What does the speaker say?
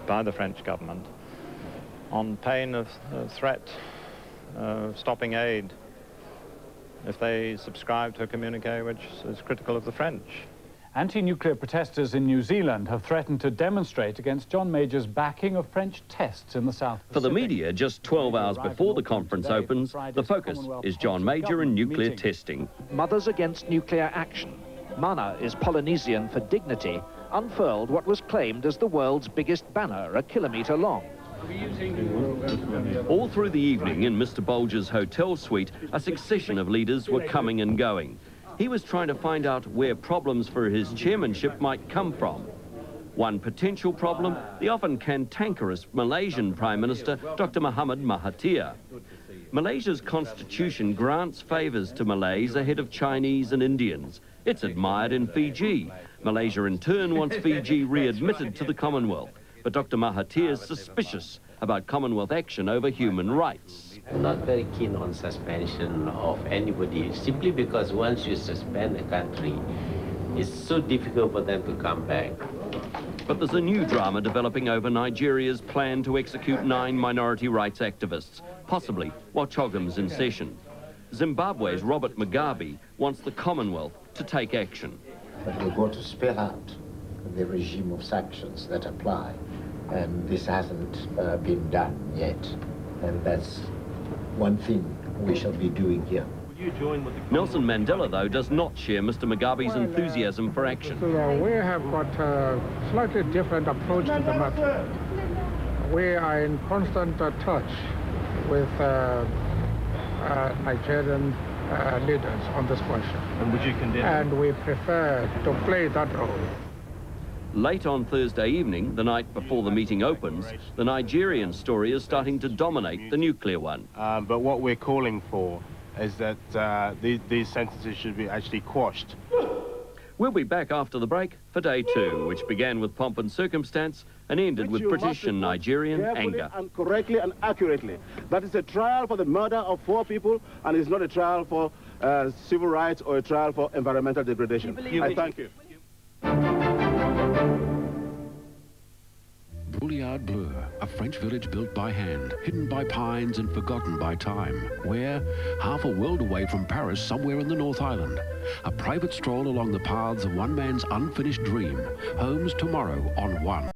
by the French government on pain of threat of stopping aid if they subscribe to a communique which is critical of the French. Anti-nuclear protesters in New Zealand have threatened to demonstrate against John Major's backing of French tests in the South Pacific. For the media, just 12 hours before the conference opens, the focus is John Major and nuclear testing. Mothers Against Nuclear Action. Mana is Polynesian for dignity, unfurled what was claimed as the world's biggest banner, a kilometre long. All through the evening in Mr. Bolger's hotel suite, a succession of leaders were coming and going. He was trying to find out where problems for his chairmanship might come from. One potential problem, the often cantankerous Malaysian Prime Minister, Dr. Mohamad Mahathir. Malaysia's constitution grants favours to Malays ahead of Chinese and Indians. It's admired in Fiji. Malaysia in turn wants Fiji readmitted to the Commonwealth. But Dr. Mahathir is suspicious about Commonwealth action over human rights. I'm not very keen on suspension of anybody, simply because once you suspend a country, it's so difficult for them to come back. But there's a new drama developing over Nigeria's plan to execute 9 minority rights activists, possibly while CHOGM's in session. Zimbabwe's Robert Mugabe wants the Commonwealth to take action. But we've got to spell out the regime of sanctions that apply, and this hasn't been done yet, and that's one thing we shall be doing here. Nelson Mandela, though, does not share Mr. Mugabe's enthusiasm for action. We have got a slightly different approach to the matter. We are in constant touch with Nigerian leaders on this question. And would you condemn? And we prefer to play that role. Late on Thursday evening, the night before the meeting opens, the Nigerian story is starting to dominate the nuclear one. But what we're calling for is that these sentences should be actually quashed. We'll be back after the break for day 2, which began with pomp and circumstance and ended with British and Nigerian anger. And correctly and accurately. That is a trial for the murder of 4 people, and it's not a trial for civil rights or a trial for environmental degradation. I thank you. Bouliard Bleu, a French village built by hand, hidden by pines and forgotten by time, where, half a world away from Paris, somewhere in the North Island, a private stroll along the paths of one man's unfinished dream, homes tomorrow on 1.